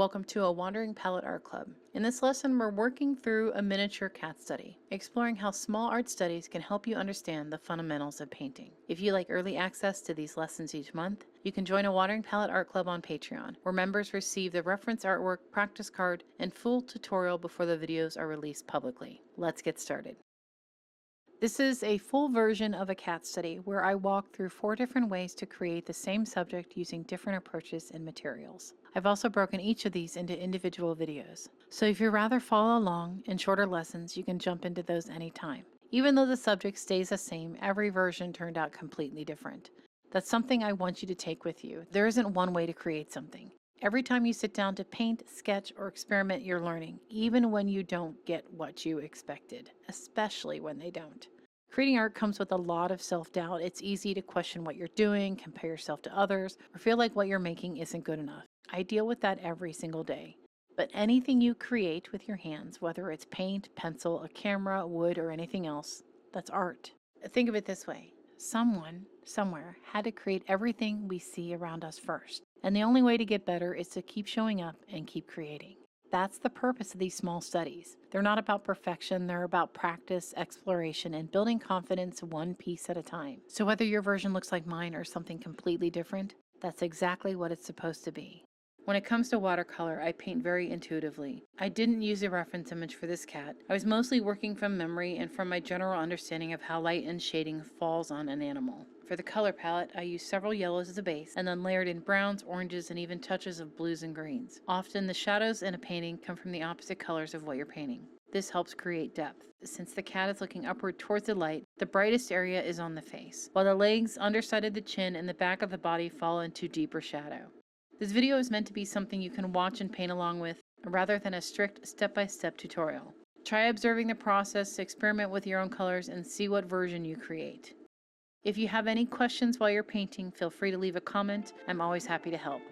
Welcome to a Wandering Palette Art Club. In this lesson, we're working through a miniature cat study, exploring how small art studies can help you understand the fundamentals of painting. If you like early access to these lessons each month, you can join a Wandering Palette Art Club on Patreon, where members receive the reference artwork, practice card, and full tutorial before the videos are released publicly. Let's get started. This is a full version of a cat study where I walk through 4 different ways to create the same subject using different approaches and materials. I've also broken each of these into individual videos, so if you'd rather follow along in shorter lessons, you can jump into those anytime. Even though the subject stays the same, every version turned out completely different. That's something I want you to take with you. There isn't one way to create something. Every time you sit down to paint, sketch, or experiment, you're learning, even when you don't get what you expected, especially when they don't. Creating art comes with a lot of self-doubt. It's easy to question what you're doing, compare yourself to others, or feel like what you're making isn't good enough. I deal with that every single day. But anything you create with your hands, whether it's paint, pencil, a camera, wood, or anything else, that's art. Think of it this way. Someone, somewhere, had to create everything we see around us first. And the only way to get better is to keep showing up and keep creating. That's the purpose of these small studies. They're not about perfection, they're about practice, exploration, and building confidence one piece at a time. So whether your version looks like mine or something completely different, that's exactly what it's supposed to be. When it comes to watercolor, I paint very intuitively. I didn't use a reference image for this cat. I was mostly working from memory and from my general understanding of how light and shading falls on an animal. For the color palette, I used several yellows as a base and then layered in browns, oranges, and even touches of blues and greens. Often the shadows in a painting come from the opposite colors of what you're painting. This helps create depth. Since the cat is looking upward towards the light, the brightest area is on the face, while the legs, underside of the chin, and the back of the body fall into deeper shadow. This video is meant to be something you can watch and paint along with, rather than a strict step-by-step tutorial. Try observing the process, experiment with your own colors, and see what version you create. If you have any questions while you're painting, feel free to leave a comment. I'm always happy to help.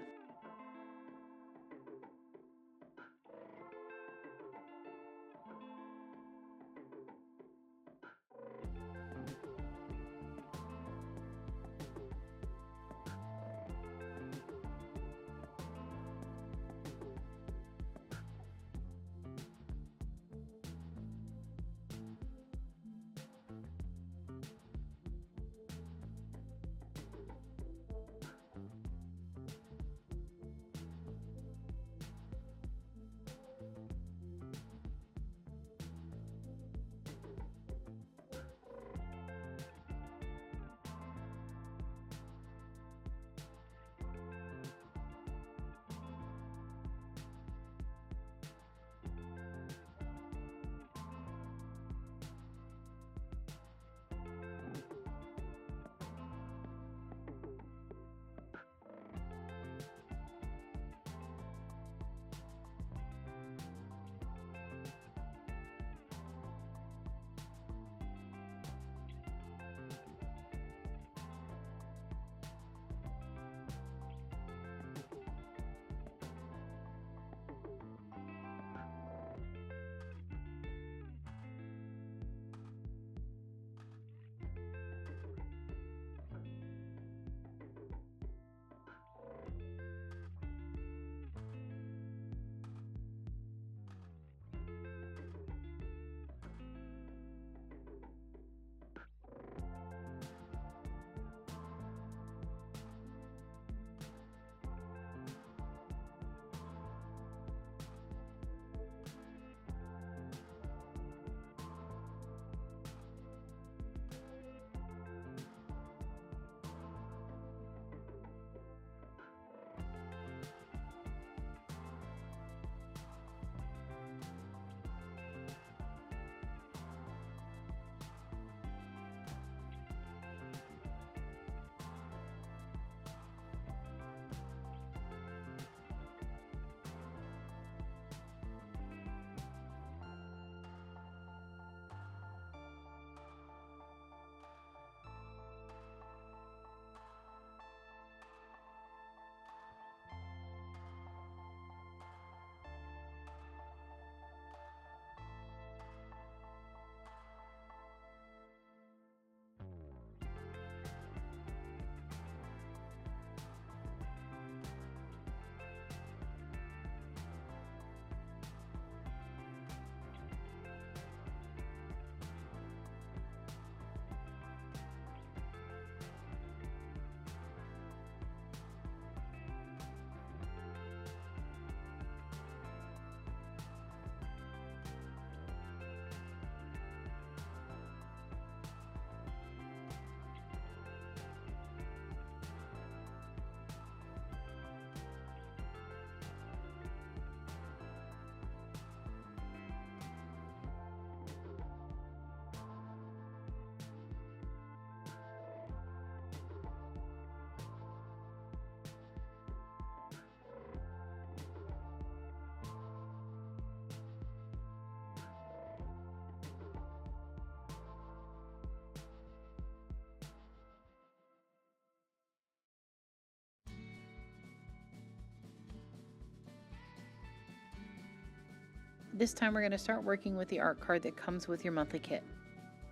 This time we're going to start working with the art card that comes with your monthly kit.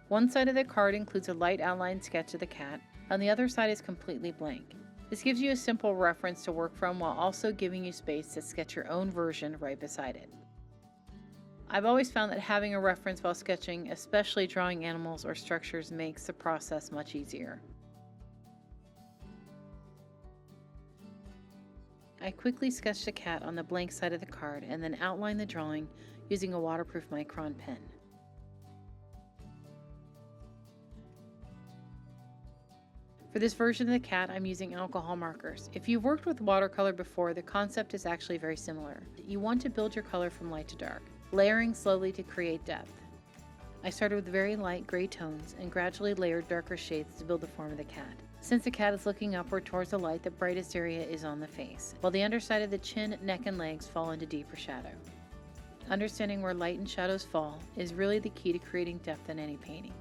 One side of the card includes a light outline sketch of the cat, and the other side is completely blank. This gives you a simple reference to work from while also giving you space to sketch your own version right beside it. I've always found that having a reference while sketching, especially drawing animals or structures, makes the process much easier. I quickly sketched the cat on the blank side of the card and then outlined the drawing using a waterproof micron pen. For this version of the cat, I'm using alcohol markers. If you've worked with watercolor before, the concept is actually very similar. You want to build your color from light to dark, layering slowly to create depth. I started with very light gray tones and gradually layered darker shades to build the form of the cat. Since the cat is looking upward towards the light, the brightest area is on the face, while the underside of the chin, neck, and legs fall into deeper shadow. Understanding where light and shadows fall is really the key to creating depth in any painting.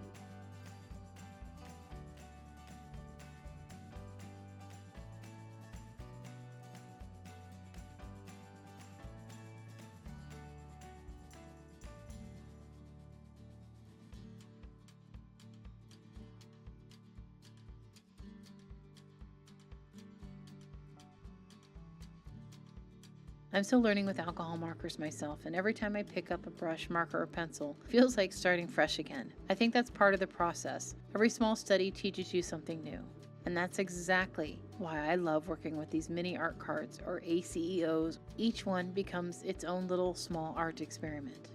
I'm still learning with alcohol markers myself, and every time I pick up a brush, marker, or pencil, it feels like starting fresh again. I think that's part of the process. Every small study teaches you something new. And that's exactly why I love working with these mini art cards, or ACEOs. Each one becomes its own little small art experiment.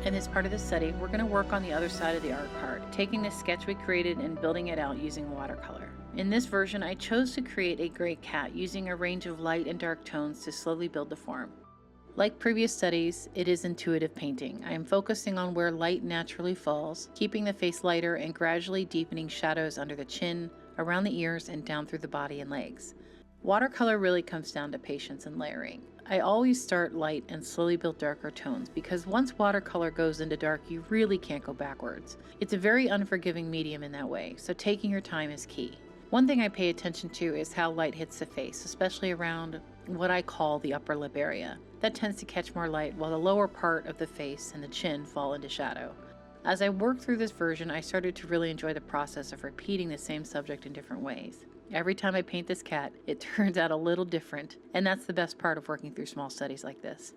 In this part of the study, we're going to work on the other side of the art card, taking the sketch we created and building it out using watercolor. In this version, I chose to create a gray cat using a range of light and dark tones to slowly build the form. Like previous studies, it is intuitive painting. I am focusing on where light naturally falls, keeping the face lighter and gradually deepening shadows under the chin, around the ears, and down through the body and legs. Watercolor really comes down to patience and layering. I always start light and slowly build darker tones because once watercolor goes into dark, you really can't go backwards. It's a very unforgiving medium in that way, so taking your time is key. One thing I pay attention to is how light hits the face, especially around what I call the upper lip area. That tends to catch more light while the lower part of the face and the chin fall into shadow. As I worked through this version, I started to really enjoy the process of repeating the same subject in different ways. Every time I paint this cat, it turns out a little different, and that's the best part of working through small studies like this.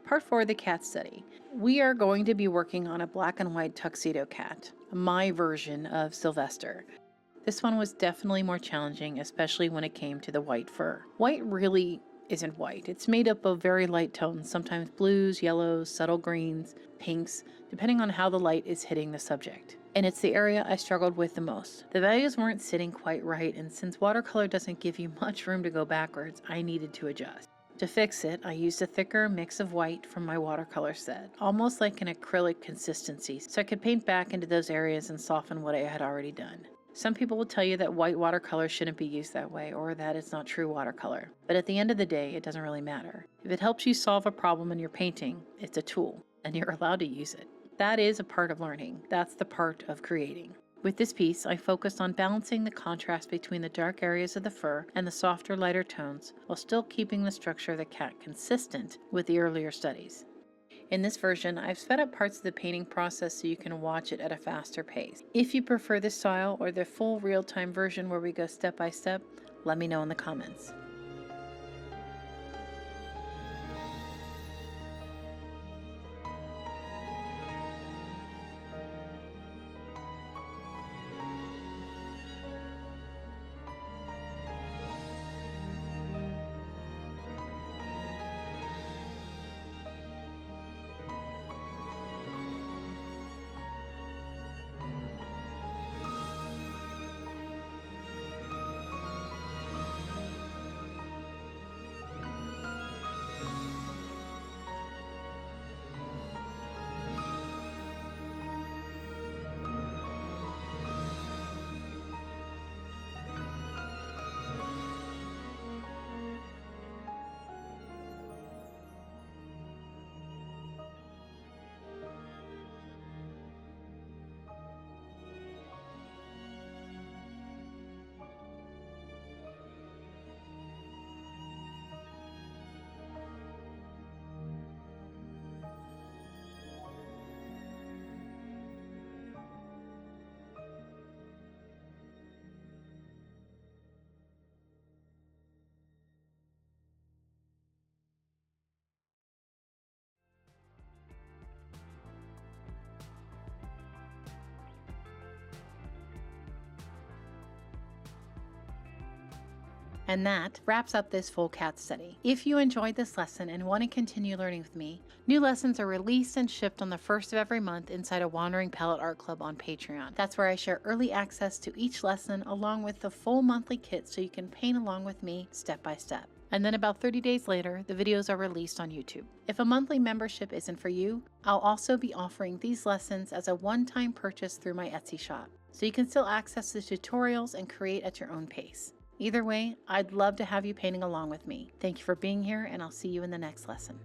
Part 4, the cat study. We are going to be working on a black and white tuxedo cat, my version of Sylvester. This one was definitely more challenging, especially when it came to the white fur. White really isn't white. It's made up of very light tones, sometimes blues, yellows, subtle greens, pinks, depending on how the light is hitting the subject. And it's the area I struggled with the most. The values weren't sitting quite right, and since watercolor doesn't give you much room to go backwards, I needed to adjust. To fix it, I used a thicker mix of white from my watercolor set, almost like an acrylic consistency, so I could paint back into those areas and soften what I had already done. Some people will tell you that white watercolor shouldn't be used that way, or that it's not true watercolor. But at the end of the day, it doesn't really matter. If it helps you solve a problem in your painting, it's a tool, and you're allowed to use it. That is a part of learning. That's the part of creating. With this piece, I focused on balancing the contrast between the dark areas of the fur and the softer, lighter tones, while still keeping the structure of the cat consistent with the earlier studies. In this version, I've sped up parts of the painting process so you can watch it at a faster pace. If you prefer this style or the full real-time version where we go step by step, let me know in the comments. And that wraps up this full cat study. If you enjoyed this lesson and want to continue learning with me, new lessons are released and shipped on the first of every month inside a Wandering Palette Art Club on Patreon. That's where I share early access to each lesson along with the full monthly kit so you can paint along with me step by step. And then about 30 days later, the videos are released on YouTube. If a monthly membership isn't for you, I'll also be offering these lessons as a one-time purchase through my Etsy shop, so you can still access the tutorials and create at your own pace. Either way, I'd love to have you painting along with me. Thank you for being here, and I'll see you in the next lesson.